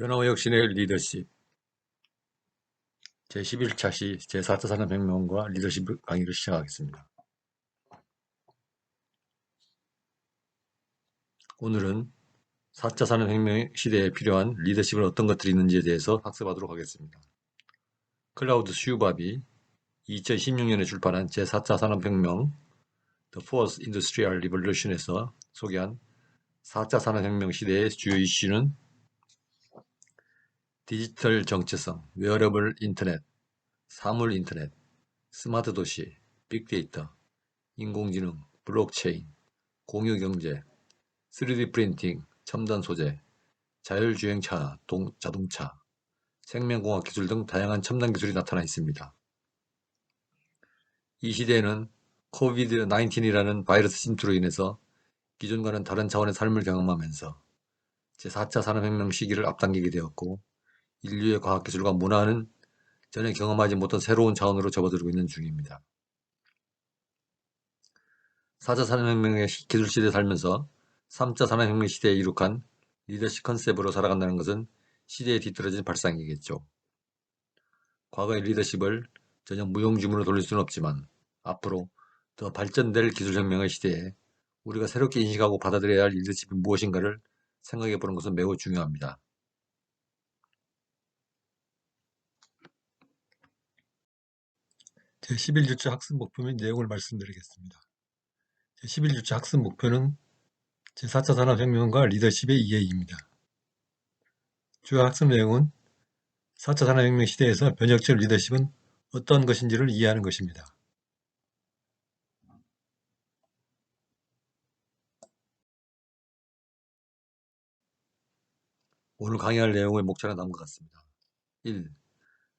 변화와 혁신의 리더십 제11차 시 제4차 산업혁명과 리더십 강의를 시작하겠습니다. 오늘은 4차 산업혁명 시대에 필요한 리더십은 어떤 것들이 있는지에 대해서 학습하도록 하겠습니다. 클라우드 슈밥이 2016년에 출판한 제4차 산업혁명 The Fourth Industrial Revolution에서 소개한 4차 산업혁명 시대의 주요 이슈는 디지털 정체성, 웨어러블 인터넷, 사물 인터넷, 스마트 도시, 빅데이터, 인공지능, 블록체인, 공유경제, 3D 프린팅, 첨단 소재, 자율주행차, 자동차, 생명공학 기술 등 다양한 첨단 기술이 나타나 있습니다. 이 시대에는 코비드-19이라는 바이러스 침투로 인해서 기존과는 다른 차원의 삶을 경험하면서 제4차 산업혁명 시기를 앞당기게 되었고, 인류의 과학기술과 문화는 전에 경험하지 못한 새로운 차원으로 접어들고 있는 중입니다. 4차 산업혁명의 기술 시대에 살면서 3차 산업혁명 시대에 이룩한 리더십 컨셉으로 살아간다는 것은 시대에 뒤떨어진 발상이겠죠. 과거의 리더십을 전혀 무용지물로 돌릴 수는 없지만 앞으로 더 발전될 기술혁명의 시대에 우리가 새롭게 인식하고 받아들여야 할 리더십이 무엇인가를 생각해 보는 것은 매우 중요합니다. 제11주차 학습 목표 및 내용을 말씀드리겠습니다. 제11주차 학습 목표는 제4차 산업혁명과 리더십의 이해입니다. 주요 학습 내용은 4차 산업혁명 시대에서 변혁적 리더십은 어떠한 것인지를 이해하는 것입니다. 오늘 강의할 내용의 목차는 다음과 같습니다. 1.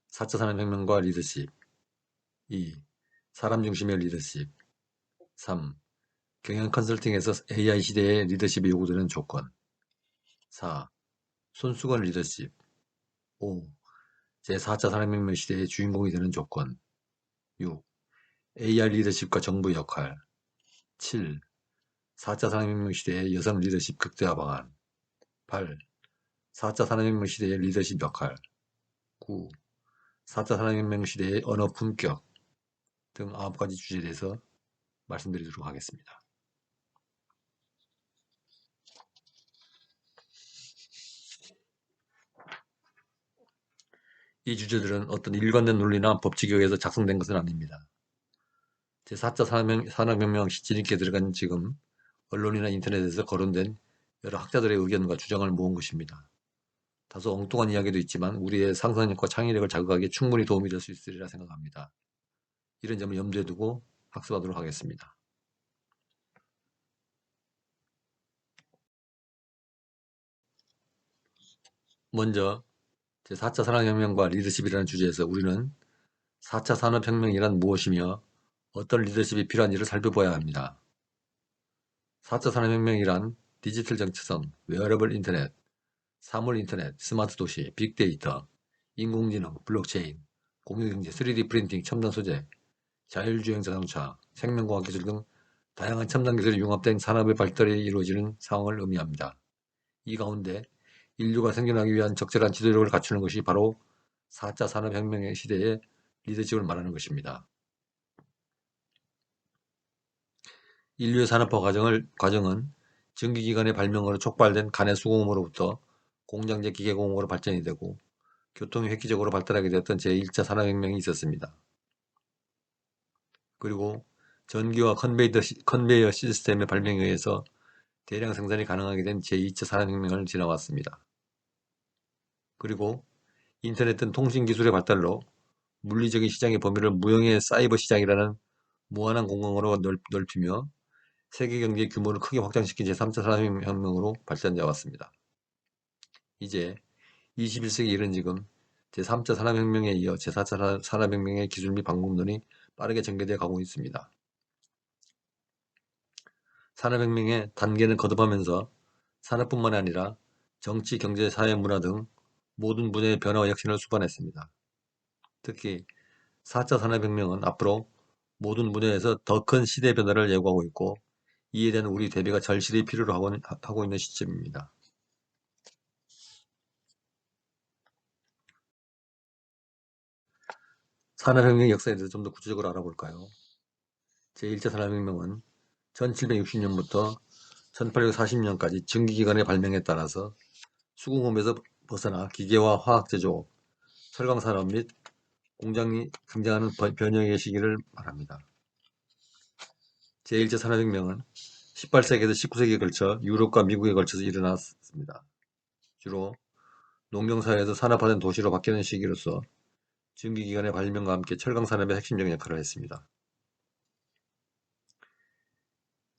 4차 산업혁명과 리더십. 2. 사람 중심의 리더십. 3. 경영 컨설팅에서 AI 시대의 리더십이 요구되는 조건. 4. 손수건 리더십. 5. 제4차 산업혁명 시대의 주인공이 되는 조건. 6. AI 리더십과 정부 역할. 7. 4차 산업혁명 시대의 여성 리더십 극대화 방안. 8. 4차 산업혁명 시대의 리더십 역할. 9. 4차 산업혁명 시대의 언어 품격 등 9가지 주제에 대해서 말씀드리도록 하겠습니다. 이 주제들은 어떤 일관된 논리나 법칙에 의해서 작성된 것은 아닙니다. 제4차 산업혁명 진입기에 들어간 지금 언론이나 인터넷에서 거론된 여러 학자들의 의견과 주장을 모은 것입니다. 다소 엉뚱한 이야기도 있지만 우리의 상상력과 창의력을 자극하기에 충분히 도움이 될 수 있으리라 생각합니다. 이런 점을 염두에 두고 학습하도록 하겠습니다. 먼저 제4차 산업혁명과 리더십이라는 주제에서 우리는 4차 산업혁명이란 무엇이며 어떤 리더십이 필요한지를 살펴봐야 합니다. 4차 산업혁명이란 디지털 정체성, 웨어러블 인터넷, 사물 인터넷, 스마트 도시, 빅데이터, 인공지능, 블록체인, 공유경제, 3D 프린팅, 첨단 소재, 자율주행 자동차, 생명공학 기술 등 다양한 첨단 기술이 융합된 산업의 발달이 이루어지는 상황을 의미합니다. 이 가운데 인류가 생존하기 위한 적절한 지도력을 갖추는 것이 바로 4차 산업혁명의 시대의 리더십을 말하는 것입니다. 인류의 산업화 과정은 전기기관의 발명으로 촉발된 간의 수공업으로부터 공장제 기계공업으로 발전이 되고 교통이 획기적으로 발달하게 되었던 제1차 산업혁명이 있었습니다. 그리고 전기와 컨베이어 시스템의 발명에 의해서 대량 생산이 가능하게 된 제2차 산업혁명을 지나왔습니다. 그리고 인터넷 등 통신기술의 발달로 물리적인 시장의 범위를 무형의 사이버 시장이라는 무한한 공간으로 넓히며 세계 경제의 규모를 크게 확장시킨 제3차 산업혁명으로 발전되어 왔습니다. 이제 21세기 이른 지금 제3차 산업혁명에 이어 제4차 산업혁명의 기술 및 방법론이 빠르게 전개되어 가고 있습니다. 산업혁명의 단계는 거듭하면서 산업뿐만 아니라 정치, 경제, 사회, 문화 등 모든 분야의 변화와 혁신을 수반했습니다. 특히 4차 산업혁명은 앞으로 모든 분야에서 더 큰 시대 변화를 예고하고 있고 이에 대한 우리 대비가 절실히 필요로 하고 있는 시점입니다. 산업혁명의 역사에 대해서 좀 더 구체적으로 알아볼까요? 제1차 산업혁명은 1760년부터 1840년까지 증기기관의 발명에 따라서 수공업에서 벗어나 기계와 화학제조, 철강산업 및 공장이 등장하는 변형의 시기를 말합니다. 제1차 산업혁명은 18세기에서 19세기에 걸쳐 유럽과 미국에 걸쳐서 일어났습니다. 주로 농경사회에서 산업화된 도시로 바뀌는 시기로서 증기기관의 발명과 함께 철강산업의 핵심적인 역할을 했습니다.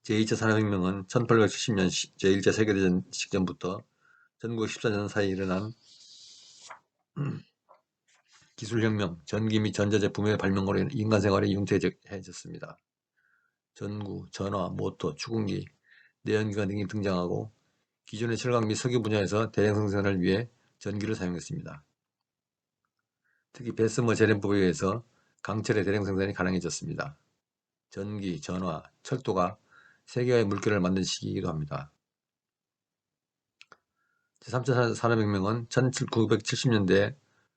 제2차 산업혁명은 1870년 제1차 세계대전 직전부터 1914년 사이에 일어난 기술혁명, 전기 및 전자제품의 발명으로 인간 생활이 융태해졌습니다. 전구, 전화, 모터, 추궁기, 내연기관 등이 등장하고 기존의 철강 및 석유 분야에서 대량 생산을 위해 전기를 사용했습니다. 특히 베스머 제렌법에 의해서 강철의 대량 생산이 가능해졌습니다. 전기, 전화, 철도가 세계화의 물결을 만든 시기이기도 합니다. 제3차 산업혁명은 1970년대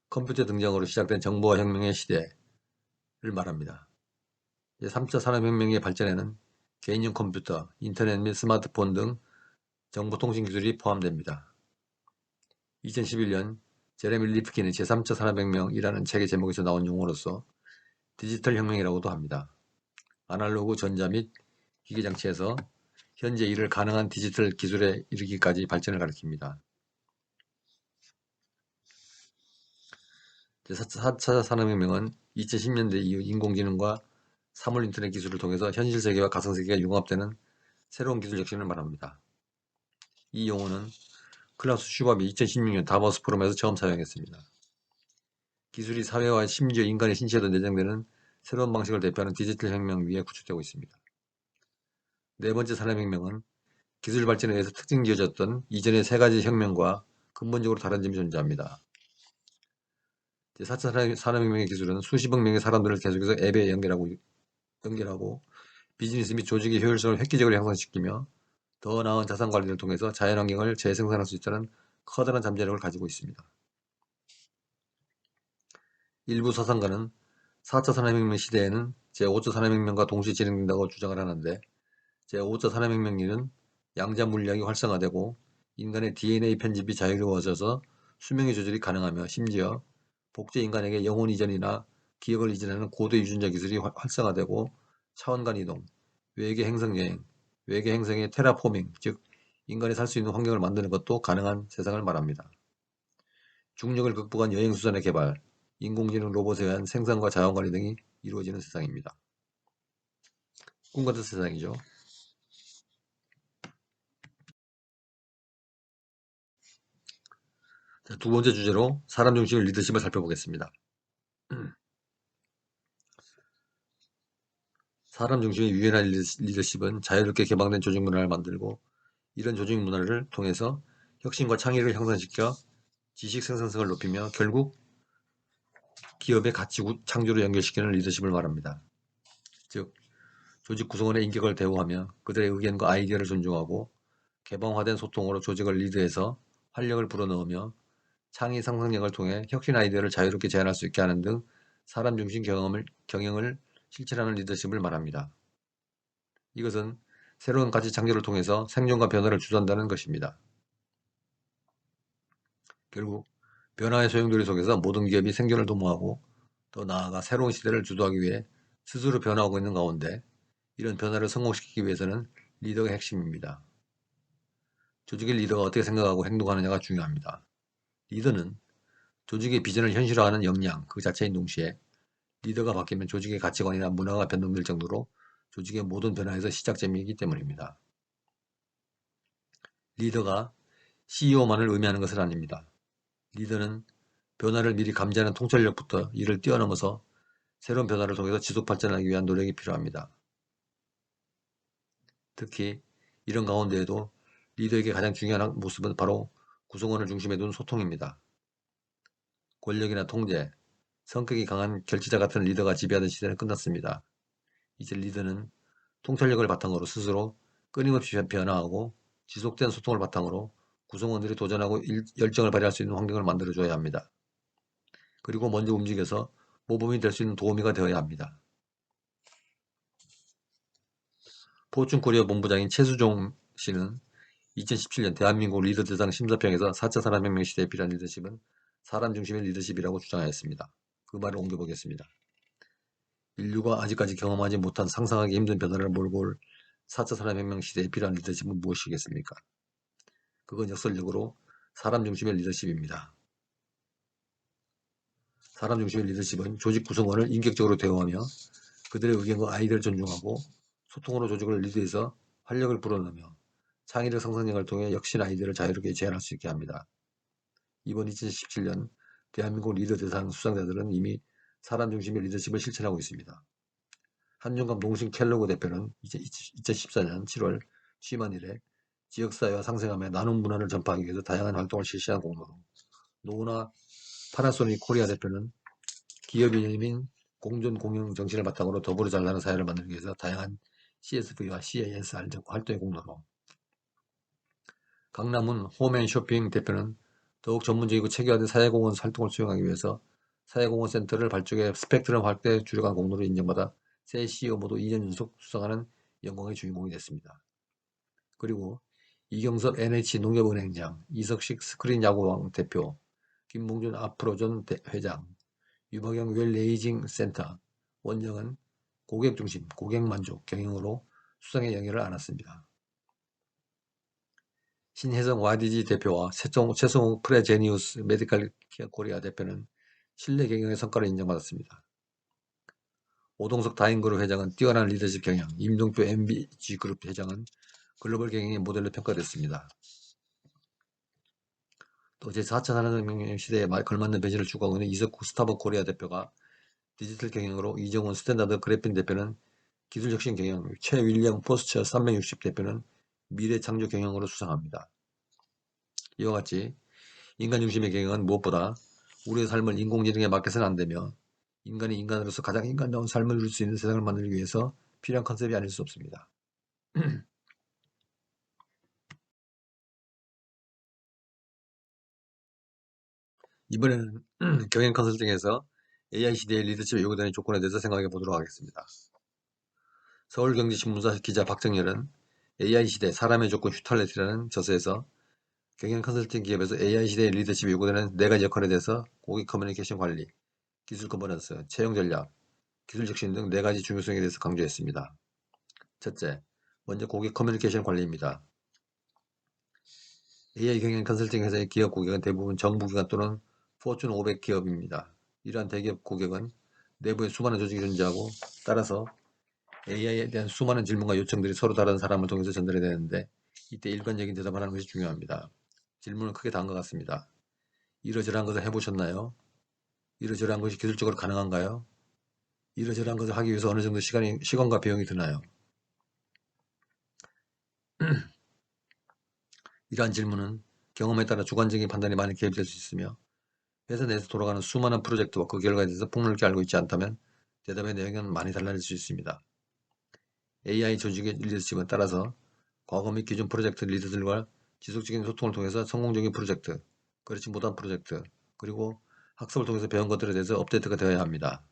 컴퓨터 등장으로 시작된 정보화 혁명의 시대를 말합니다. 제3차 산업혁명의 발전에는 개인용 컴퓨터, 인터넷 및 스마트폰 등 정보통신 기술이 포함됩니다. 2011년 제레미 리프킨의 제3차 산업혁명이라는 책의 제목에서 나온 용어로서 디지털 혁명이라고도 합니다. 아날로그 전자 및 기계장치에서 현재 일을 가능한 디지털 기술에 이르기까지 발전을 가리킵니다. 제4차 산업혁명은 2010년대 이후 인공지능과 사물 인터넷 기술을 통해서 현실 세계와 가상 세계가 융합되는 새로운 기술 혁신을 말합니다. 이 용어는 클라우스 슈밥이 2016년 다보스 포럼에서 처음 사용했습니다. 기술이 사회와 심지어 인간의 신체에도 내장되는 새로운 방식을 대표하는 디지털 혁명 위에 구축되고 있습니다. 네 번째 산업혁명은 기술 발전에 의해서 특징지어졌던 이전의 세 가지 혁명과 근본적으로 다른 점이 존재합니다. 제4차 산업혁명의 기술은 수십억 명의 사람들을 계속해서 앱에 연결하고 비즈니스 및 조직의 효율성을 획기적으로 향상시키며 더 나은 자산 관리를 통해서 자연환경을 재생산할 수 있다는 커다란 잠재력을 가지고 있습니다. 일부 사상가는 4차 산업혁명 시대에는 제5차 산업혁명과 동시에 진행된다고 주장을 하는데 제5차 산업혁명에는 양자 물리학이 활성화되고 인간의 DNA 편집이 자유로워져서 수명의 조절이 가능하며 심지어 복제 인간에게 영혼 이전이나 기억을 이전하는 고도 유전자 기술이 활성화되고 차원간 이동, 외계 행성 여행, 외계 행성의 테라포밍, 즉 인간이 살 수 있는 환경을 만드는 것도 가능한 세상을 말합니다. 중력을 극복한 여행수단의 개발, 인공지능 로봇에 의한 생산과 자원관리 등이 이루어지는 세상입니다. 꿈같은 세상이죠. 자, 두 번째 주제로 사람 중심 리더십을 살펴보겠습니다. 사람 중심의 유연한 리더십은 자유롭게 개방된 조직 문화를 만들고 이런 조직 문화를 통해서 혁신과 창의를 향상시켜 지식 생산성을 높이며 결국 기업의 가치 창조로 연결시키는 리더십을 말합니다. 즉, 조직 구성원의 인격을 대우하며 그들의 의견과 아이디어를 존중하고 개방화된 소통으로 조직을 리드해서 활력을 불어넣으며 창의 상상력을 통해 혁신 아이디어를 자유롭게 제안할 수 있게 하는 등 사람 중심 경영을 실천하는 리더십을 말합니다. 이것은 새로운 가치 창조를 통해서 생존과 변화를 주도한다는 것입니다. 결국 변화의 소용돌이 속에서 모든 기업이 생존을 도모하고 더 나아가 새로운 시대를 주도하기 위해 스스로 변화하고 있는 가운데 이런 변화를 성공시키기 위해서는 리더가 핵심입니다. 조직의 리더가 어떻게 생각하고 행동하느냐가 중요합니다. 리더는 조직의 비전을 현실화하는 역량 그 자체인 동시에 리더가 바뀌면 조직의 가치관이나 문화가 변동될 정도로 조직의 모든 변화에서 시작점이기 때문입니다. 리더가 CEO만을 의미하는 것은 아닙니다. 리더는 변화를 미리 감지하는 통찰력부터 이를 뛰어넘어서 새로운 변화를 통해서 지속 발전하기 위한 노력이 필요합니다. 특히 이런 가운데에도 리더에게 가장 중요한 모습은 바로 구성원을 중심에 둔 소통입니다. 권력이나 통제, 성격이 강한 결지자 같은 리더가 지배하던 시대는 끝났습니다. 이제 리더는 통찰력을 바탕으로 스스로 끊임없이 변화하고 지속된 소통을 바탕으로 구성원들이 도전하고 열정을 발휘할 수 있는 환경을 만들어줘야 합니다. 그리고 먼저 움직여서 모범이 될 수 있는 도우미가 되어야 합니다. 포춘 코리아 본부장인 최수종 씨는 2017년 대한민국 리더대상 심사평에서 4차 산업혁명 시대에 필요한 리더십은 사람 중심의 리더십이라고 주장하였습니다. 그 말을 옮겨보겠습니다. 인류가 아직까지 경험하지 못한 상상하기 힘든 변화를 몰고 올 4차 산업혁명 시대에 필요한 리더십은 무엇이겠습니까? 그건 역설적으로 사람 중심의 리더십입니다. 사람 중심의 리더십은 조직 구성원을 인격적으로 대우하며 그들의 의견과 아이디어를 존중하고 소통으로 조직을 리드해서 활력을 불어넣으며 창의력 상상력을 통해 혁신 아이디어를 자유롭게 제안할 수 있게 합니다. 이번 2017년 대한민국 리더 대상 수상자들은 이미 사람 중심의 리더십을 실천하고 있습니다. 한중갑 농심 켈로그 대표는 2014년 7월 취임한 이래 지역사회와 상생하며 나눔 문화를 전파하기 위해서 다양한 활동을 실시한 공로로, 노후나 파나소닉 코리아 대표는 기업인인 공존 공영 정신을 바탕으로 더불어 잘나가는 사회를 만들기 위해서 다양한 CSV와 CASR 활동의 공로로, 강남은 홈앤쇼핑 대표는 더욱 전문적이고 체계화된 사회공헌 활동을 수행하기 위해서 사회공헌 센터를 발족해 스펙트럼 확대에 주력한 공로로 인정받아 새 CEO 모두 2년 연속 수상하는 영광의 주인공이 됐습니다. 그리고 이경섭 NH농협은행장, 이석식 스크린야구왕 대표, 김봉준 아프로존 회장, 유박영 웰레이징 센터 원장은 고객중심, 고객만족 경영으로 수상의 영예를 안았습니다. 신혜성 YDG 대표와 최성욱 프레제니우스 메디칼 케어 코리아 대표는 신뢰 경영의 성과를 인정받았습니다. 오동석 다인그룹 회장은 뛰어난 리더십 경영, 임동표 MBG 그룹 회장은 글로벌 경영의 모델로 평가됐습니다. 또 제4차 산업혁명 시대에 걸맞는 배신을 추구하고 있는 이석구 스타벅 코리아 대표가 디지털 경영으로, 이정훈 스탠다드 그래핀 대표는 기술혁신 경영, 최윌리엄 포스처 360 대표는 미래 창조 경영으로 수상합니다. 이와 같이 인간 중심의 경영은 무엇보다 우리의 삶을 인공지능에 맡겨서는 안되며 인간이 인간으로서 가장 인간다운 삶을 누릴 수 있는 세상을 만들기 위해서 필요한 컨셉이 아닐 수 없습니다. 이번에는 경영 컨설팅에서 AI 시대의 리더십에 요구되는 조건에 대해서 생각해 보도록 하겠습니다. 서울경제신문사 기자 박정열은 AI 시대 사람의 조건 휴탈렛이라는 저서에서 경영 컨설팅 기업에서 AI 시대의 리더십이 요구되는 4가지 역할에 대해서 고객 커뮤니케이션 관리, 기술 거버넌스, 채용 전략, 기술 혁신 등 4가지 중요성에 대해서 강조했습니다. 첫째, 먼저 고객 커뮤니케이션 관리입니다. AI 경영 컨설팅 회사의 기업 고객은 대부분 정부기관 또는 포춘 500 기업입니다. 이러한 대기업 고객은 내부에 수많은 조직이 존재하고 따라서 AI에 대한 수많은 질문과 요청들이 서로 다른 사람을 통해서 전달이 되는데 이때 일관적인 대답을 하는 것이 중요합니다. 질문은 크게 다음과 같습니다. 이러저러한 것을 해보셨나요? 이러저러한 것이 기술적으로 가능한가요? 이러저러한 것을 하기 위해서 어느 정도 시간과 비용이 드나요? 이러한 질문은 경험에 따라 주관적인 판단이 많이 개입될 수 있으며 회사 내에서 돌아가는 수많은 프로젝트와 그 결과에 대해서 폭넓게 알고 있지 않다면 대답의 내용은 많이 달라질 수 있습니다. AI 조직의 리더십은 따라서 과거 및 기존 프로젝트 리더들과 지속적인 소통을 통해서 성공적인 프로젝트, 그렇지 못한 프로젝트, 그리고 학습을 통해서 배운 것들에 대해서 업데이트가 되어야 합니다.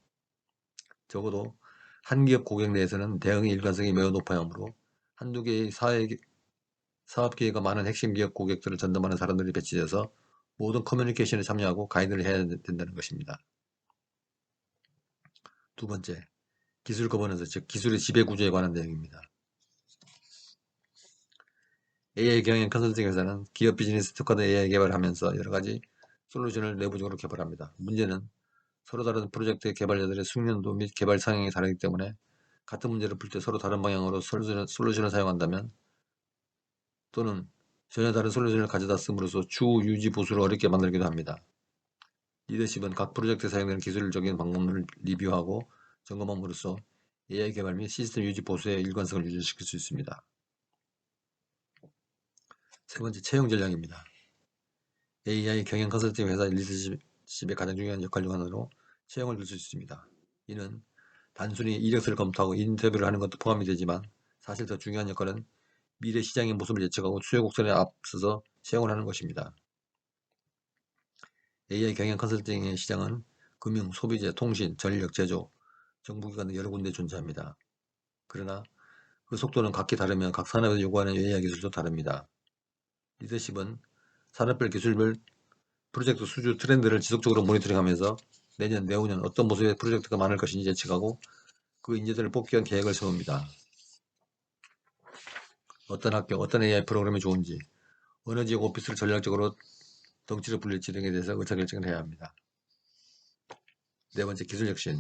적어도 한 기업 고객 내에서는 대응의 일관성이 매우 높아야 하므로 한두 개의 사업 기회가 많은 핵심 기업 고객들을 전담하는 사람들이 배치돼서 모든 커뮤니케이션에 참여하고 가이드를 해야 된다는 것입니다. 두 번째, 기술 거버넌스, 즉 기술의 지배구조에 관한 내용입니다. AI 경영 컨설팅 회사는 기업 비즈니스 특화된 AI 개발을 하면서 여러가지 솔루션을 내부적으로 개발합니다. 문제는 서로 다른 프로젝트의 개발자들의 숙련도 및 개발 성향이 다르기 때문에 같은 문제를 풀 때 서로 다른 방향으로 솔루션을 사용한다면 또는 전혀 다른 솔루션을 가져다 씀으로써 추후 유지 보수를 어렵게 만들기도 합니다. 리더십은 각 프로젝트에 사용되는 기술적인 방법을 리뷰하고 점검함으로써 AI 개발 및 시스템 유지 보수의 일관성을 유지시킬 수 있습니다. 세 번째, 채용 전략입니다. AI 경영 컨설팅 회사 리더십의 가장 중요한 역할 중 하나로 채용을 들 수 있습니다. 이는 단순히 이력서를 검토하고 인터뷰를 하는 것도 포함이 되지만 사실 더 중요한 역할은 미래 시장의 모습을 예측하고 수요 곡선에 앞서서 채용을 하는 것입니다. AI 경영 컨설팅의 시장은 금융, 소비재, 통신, 전력, 제조, 정부기관 등 여러 군데 존재합니다. 그러나 그 속도는 각기 다르며 각 산업에서 요구하는 AI 기술도 다릅니다. 리더십은 산업별 기술별 프로젝트 수주 트렌드를 지속적으로 모니터링하면서 내년, 내후년 어떤 모습의 프로젝트가 많을 것인지 예측하고 그 인재들을 뽑기 위한 계획을 세웁니다. 어떤 학교, 어떤 AI 프로그램이 좋은지, 어느 지역 오피스를 전략적으로 덩치를 불릴지 등에 대해서 의사결정을 해야 합니다. 네 번째, 기술 혁신.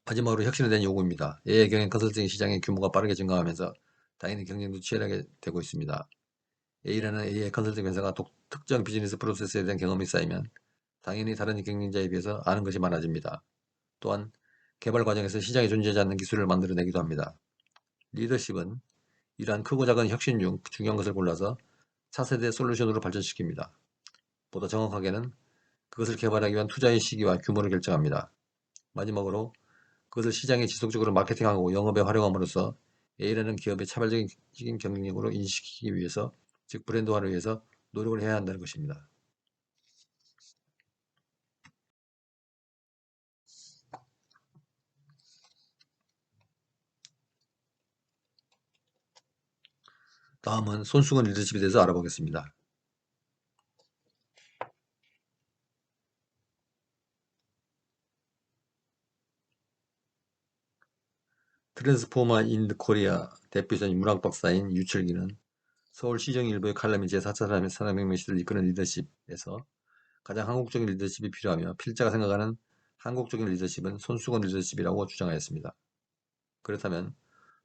마지막으로 혁신에 대한 요구입니다. AI 경영 컨설팅 시장의 규모가 빠르게 증가하면서 당연히 경쟁도 치열하게 되고 있습니다. A라는 AI 컨설팅 회사가 특정 비즈니스 프로세스에 대한 경험이 쌓이면 당연히 다른 경쟁자에 비해서 아는 것이 많아집니다. 또한 개발 과정에서 시장에 존재하지 않는 기술을 만들어내기도 합니다. 리더십은 이러한 크고 작은 혁신 중 중요한 것을 골라서 차세대 솔루션으로 발전시킵니다. 보다 정확하게는 그것을 개발하기 위한 투자의 시기와 규모를 결정합니다. 마지막으로 그것을 시장에 지속적으로 마케팅하고 영업에 활용함으로써 A라는 기업의 차별적인 경쟁력으로 인식시키기 위해서, 즉 브랜드화를 위해서 노력을 해야 한다는 것입니다. 다음은 손수건 리더십에 대해서 알아보겠습니다. 트랜스포머 인드 코리아 대표이사 문학 박사인 유철기는 서울시정 일보의 칼럼인 제4차 산업혁명 시대를 이끄는 리더십에서 가장 한국적인 리더십이 필요하며 필자가 생각하는 한국적인 리더십은 손수건 리더십이라고 주장하였습니다. 그렇다면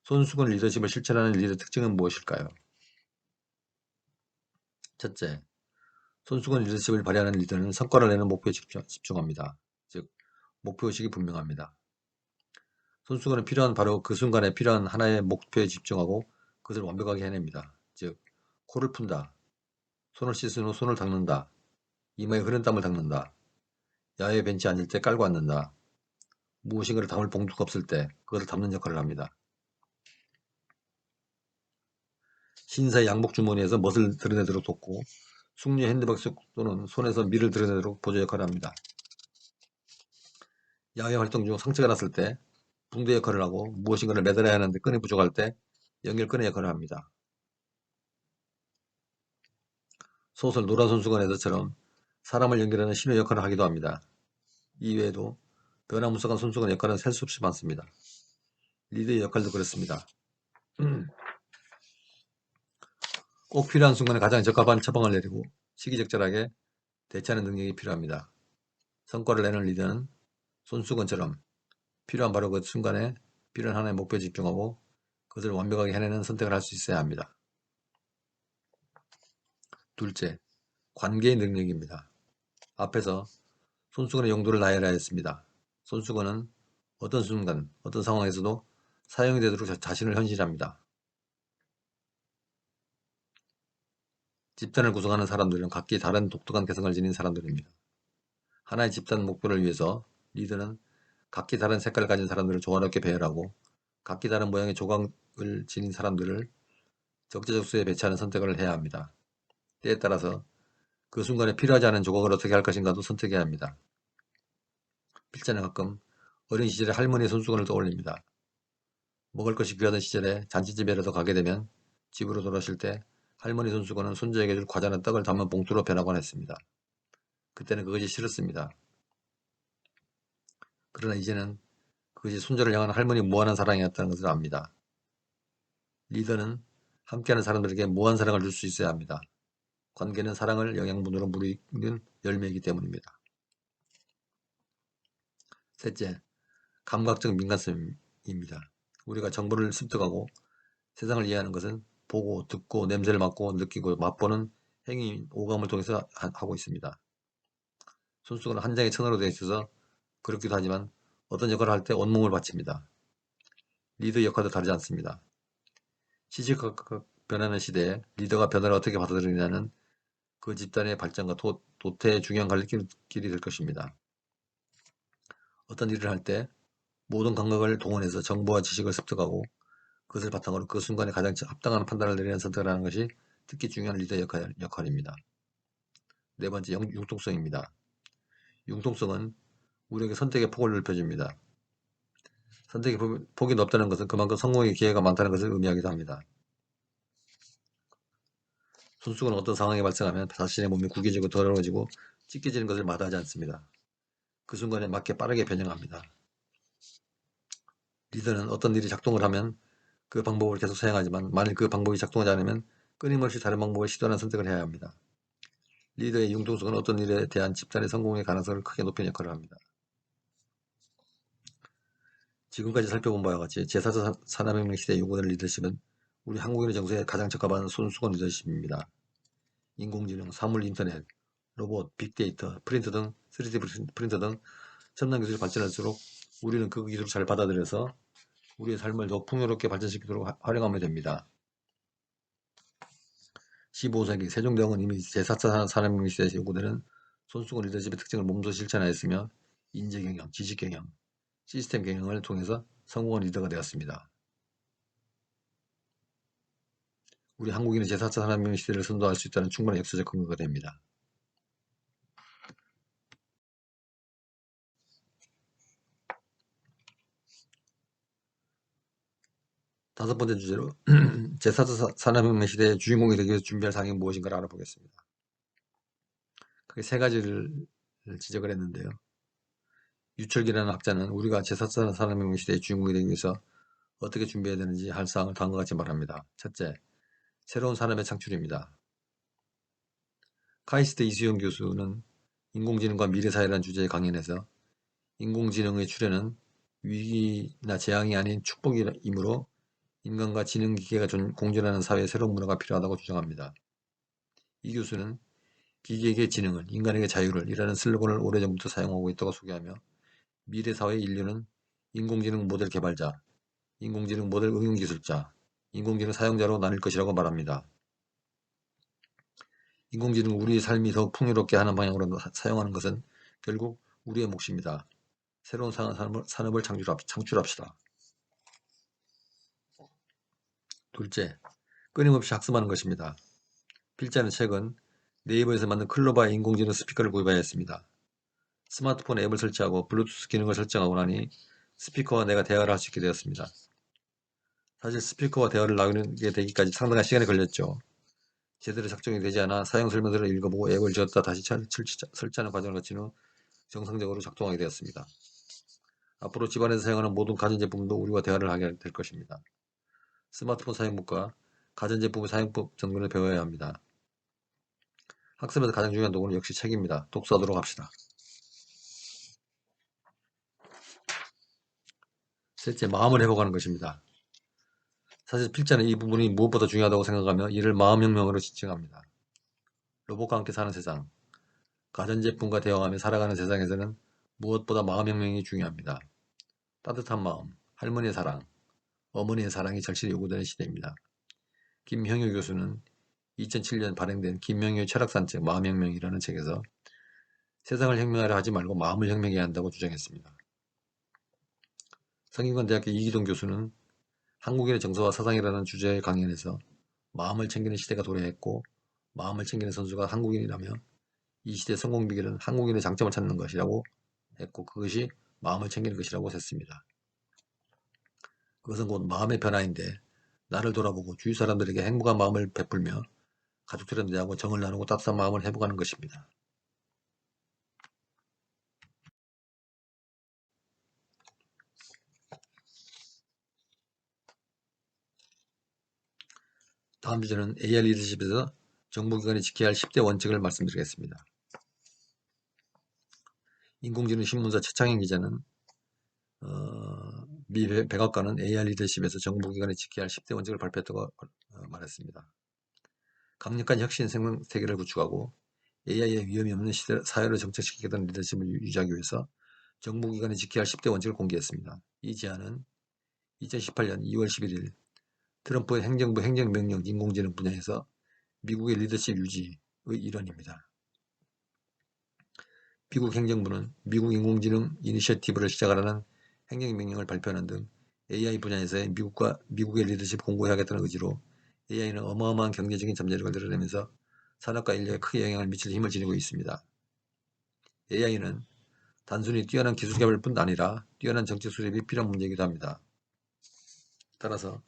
손수건 리더십을 실천하는 리더 특징은 무엇일까요? 첫째, 손수건 리더십을 발휘하는 리더는 성과를 내는 목표에 집중합니다. 즉, 목표의식이 분명합니다. 손수건은 바로 그 순간에 필요한 하나의 목표에 집중하고 그것을 완벽하게 해냅니다. 즉, 코를 푼다, 손을 씻은 후 손을 닦는다, 이마에 흐른 땀을 닦는다, 야외 벤치에 앉을 때 깔고 앉는다, 무엇인가를 담을 봉투가 없을 때 그것을 담는 역할을 합니다. 신사의 양복 주머니에서 멋을 드러내도록 돕고 숙녀의 핸드백 또는 손에서 밀을 드러내도록 보조 역할을 합니다. 야외 활동 중 상처가 났을 때 붕대 역할을 하고 무엇인가를 매달아야 하는데 끈이 부족할 때 연결끈의 역할을 합니다. 소설 노란손수건에서처럼 사람을 연결하는 신호 역할을 하기도 합니다. 이외에도 변화무쌍한 손수건 역할은 셀 수 없이 많습니다. 리더의 역할도 그렇습니다. 꼭 필요한 순간에 가장 적합한 처방을 내리고 시기적절하게 대처하는 능력이 필요합니다. 성과를 내는 리더는 손수건처럼 필요한 바로 그 순간에 필요한 하나의 목표에 집중하고 그것을 완벽하게 해내는 선택을 할 수 있어야 합니다. 둘째, 관계의 능력입니다. 앞에서 손수건의 용도를 나열하여 했습니다. 손수건은 어떤 순간, 어떤 상황에서도 사용이 되도록 자신을 현실합니다. 집단을 구성하는 사람들은 각기 다른 독특한 개성을 지닌 사람들입니다. 하나의 집단 목표를 위해서 리더는 각기 다른 색깔을 가진 사람들을 조화롭게 배열하고 각기 다른 모양의 조각을 지닌 사람들을 적재적소에 배치하는 선택을 해야 합니다. 때에 따라서 그 순간에 필요하지 않은 조각을 어떻게 할 것인가도 선택해야 합니다. 필자는 가끔 어린 시절에 할머니의 손수건을 떠올립니다. 먹을 것이 귀하던 시절에 잔치집에라도 가게 되면 집으로 돌아오실 때 할머니 손수건은 손자에게 줄 과자나 떡을 담은 봉투로 변하곤 했습니다. 그때는 그것이 싫었습니다. 그러나 이제는 그것이 손자를 향한 할머니 무한한 사랑이었다는 것을 압니다. 리더는 함께하는 사람들에게 무한 사랑을 줄 수 있어야 합니다. 관계는 사랑을 영양분으로 무르익는 열매이기 때문입니다. 셋째, 감각적 민감성입니다. 우리가 정보를 습득하고 세상을 이해하는 것은 보고, 듣고, 냄새를 맡고, 느끼고, 맛보는 행위, 오감을 통해서 하고 있습니다. 손수건은 한 장의 천으로 되어 있어서 그렇기도 하지만 어떤 역할을 할 때 온몸을 바칩니다. 리더 역할도 다르지 않습니다. 시시각각 변하는 시대에 리더가 변화를 어떻게 받아들이냐는 그 집단의 발전과 도태의 중요한 갈림길이 될 것입니다. 어떤 일을 할 때 모든 감각을 동원해서 정보와 지식을 습득하고 그것을 바탕으로 그 순간에 가장 합당한 판단을 내리는 선택을 하는 것이 특히 중요한 리더의 역할입니다. 네 번째, 융통성입니다. 융통성은 우리에게 선택의 폭을 넓혀줍니다. 선택의 폭이 넓다는 것은 그만큼 성공의 기회가 많다는 것을 의미하기도 합니다. 손수건은 어떤 상황이 발생하면 자신의 몸이 구겨지고 더러워지고 찢겨지는 것을 마다하지 않습니다. 그 순간에 맞게 빠르게 변형합니다. 리더는 어떤 일이 작동을 하면 그 방법을 계속 사용하지만 만일 그 방법이 작동하지 않으면 끊임없이 다른 방법을 시도하는 선택을 해야 합니다. 리더의 융통성은 어떤 일에 대한 집단의 성공의 가능성을 크게 높이는 역할을 합니다. 지금까지 살펴본 바와 같이 제4차 산업혁명 시대에 요구되는 리더십은 우리 한국인의 정서에 가장 적합한 손수건 리더십입니다. 인공지능, 사물 인터넷, 로봇, 빅데이터, 프린터 등 3D 프린터 등 첨단 기술이 발전할수록 우리는 그 기술을 잘 받아들여서 우리의 삶을 더 풍요롭게 발전시키도록 활용하면 됩니다. 15세기 세종대왕은 이미 제4차 산업혁명 시대에서 요구되는 손수건 리더십의 특징을 몸소 실천하였으며 인재경영, 지식경영, 시스템 경영을 통해서 성공한 리더가 되었습니다. 우리 한국인은 제4차 산업혁명 시대를 선도할 수 있다는 충분한 역사적 근거가 됩니다. 다섯 번째 주제로 제4차 산업혁명 시대의 주인공이 되기 위해서 준비할 사항이 무엇인가를 알아보겠습니다. 크게 세 가지를 지적을 했는데요. 유철기라는 학자는 우리가 제4차 산업혁명 시대의 주인공이 되기 위해서 어떻게 준비해야 되는지 할 사항을 다음과 같이 말합니다. 첫째, 새로운 산업의 창출입니다. 카이스트 이수영 교수는 인공지능과 미래사회라는 주제의 강연에서 인공지능의 출현은 위기나 재앙이 아닌 축복이므로 인간과 지능기계가 공존하는 사회의 새로운 문화가 필요하다고 주장합니다. 이 교수는 기계에게 지능을, 인간에게 자유를 이라는 슬로건을 오래전부터 사용하고 있다고 소개하며 미래사회의 인류는 인공지능 모델 개발자, 인공지능 모델 응용기술자, 인공지능 사용자로 나뉠 것이라고 말합니다. 인공지능을 우리의 삶이 더 풍요롭게 하는 방향으로 사용하는 것은 결국 우리의 몫입니다. 새로운 산업을 창출합시다. 둘째, 끊임없이 학습하는 것입니다. 필자는 최근 네이버에서 만든 클로바의 인공지능 스피커를 구입하였습니다. 스마트폰 앱을 설치하고 블루투스 기능을 설정하고 나니 스피커와 내가 대화를 할 수 있게 되었습니다. 사실 스피커와 대화를 나누게 되기까지 상당한 시간이 걸렸죠. 제대로 작동이 되지 않아 사용 설명서를 읽어보고 앱을 지웠다 다시 설치하는 과정을 거친 후 정상적으로 작동하게 되었습니다. 앞으로 집안에서 사용하는 모든 가전제품도 우리와 대화를 하게 될 것입니다. 스마트폰 사용법과 가전제품의 사용법 정도를 배워야 합니다. 학습에서 가장 중요한 도구는 역시 책입니다. 독서하도록 합시다. 셋째, 마음을 회복하는 것입니다. 사실 필자는 이 부분이 무엇보다 중요하다고 생각하며 이를 마음혁명으로 지칭합니다. 로봇과 함께 사는 세상, 가전제품과 대화하며 살아가는 세상에서는 무엇보다 마음혁명이 중요합니다. 따뜻한 마음, 할머니의 사랑, 어머니의 사랑이 절실히 요구되는 시대입니다. 김형효 교수는 2007년 발행된 김명효의 철학산책 마음혁명이라는 책에서 세상을 혁명하려 하지 말고 마음을 혁명해야 한다고 주장했습니다. 성균관대학교 이기동 교수는 한국인의 정서와 사상이라는 주제의 강연에서 마음을 챙기는 시대가 도래했고 마음을 챙기는 선수가 한국인이라며 이 시대의 성공 비결은 한국인의 장점을 찾는 것이라고 했고 그것이 마음을 챙기는 것이라고 했습니다. 그것은 곧 마음의 변화인데 나를 돌아보고 주위 사람들에게 행복한 마음을 베풀며 가족들에 대하고 정을 나누고 따뜻한 마음을 회복하는 것입니다. 다음 주제는 AI 리더십에서 정보기관이 지켜야 할 10대 원칙을 말씀드리겠습니다. 인공지능 신문사 최창현 기자는 미 백악관은 AI 리더십에서 정보기관이 지켜야 할 10대 원칙을 발표했다고 말했습니다. 강력한 혁신 세계를 구축하고 AI의 위험이 없는 사회를 정착시키겠다는 리더십을 유지하기 위해서 정보기관이 지켜야 할 10대 원칙을 공개했습니다. 이 제안은 2018년 2월 11일 트럼프 행정부 행정명령 인공지능 분야에서 미국의 리더십 유지의 일환입니다. 미국 행정부는 미국 인공지능 이니셔티브를 시작하라는 행정명령을 발표하는 등 AI 분야에서의 미국의 리더십 공고해야겠다는 의지로 AI는 어마어마한 경제적인 잠재력을 드러내면서 산업과 인류에 크게 영향을 미칠 힘을 지니고 있습니다. AI는 단순히 뛰어난 기술 개발뿐 아니라 뛰어난 정책 수립이 필요한 문제이기도 합니다. 따라서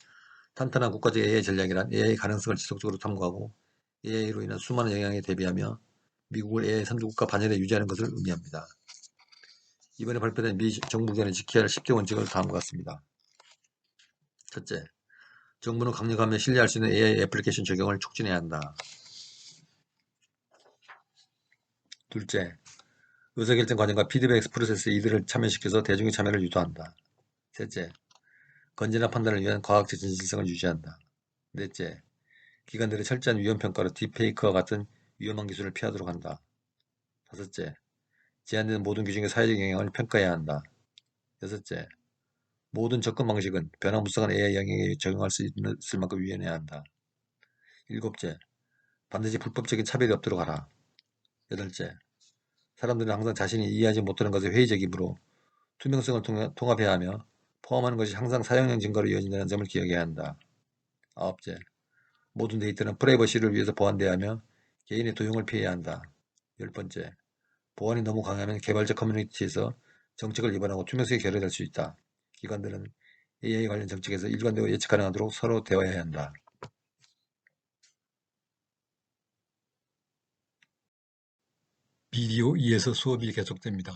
탄탄한 국가적 AI 전략이란 AI 가능성을 지속적으로 탐구하고 AI로 인한 수많은 영향에 대비하며 미국을 AI 선두국가 반열에 유지하는 것을 의미합니다. 이번에 발표된 미 정부기관이 지켜야 할 10개 원칙은 다음과 같습니다. 첫째, 정부는 강력하며 신뢰할 수 있는 AI 애플리케이션 적용을 촉진해야 한다. 둘째, 의사결정 과정과 피드백 프로세스에 이들을 참여시켜서 대중의 참여를 유도한다. 셋째, 건전한 판단을 위한 과학적 진실성을 유지한다. 넷째, 기관들의 철저한 위험평가로 딥페이크와 같은 위험한 기술을 피하도록 한다. 다섯째, 제한되는 모든 규정의 사회적 영향을 평가해야 한다. 여섯째, 모든 접근 방식은 변화무쌍한 AI 영역에 적용할 수 있을 만큼 유연해야 한다. 일곱째, 반드시 불법적인 차별이 없도록 하라. 여덟째, 사람들은 항상 자신이 이해하지 못하는 것에 회의적이므로 투명성을 통합해야 하며 포함하는 것이 항상 사용형 증거로 이어진다는 점을 기억해야 한다. 아홉째, 모든 데이터는 프라이버시를 위해서 보안돼야 하며 개인의 도용을 피해야 한다. 열 번째, 보안이 너무 강하면 개발자 커뮤니티에서 정책을 위반하고 투명성이 결여될 수 있다. 기관들은 AI 관련 정책에서 일관되고 예측 가능하도록 서로 대화해야 한다. 비디오 2에서 수업이 계속됩니다.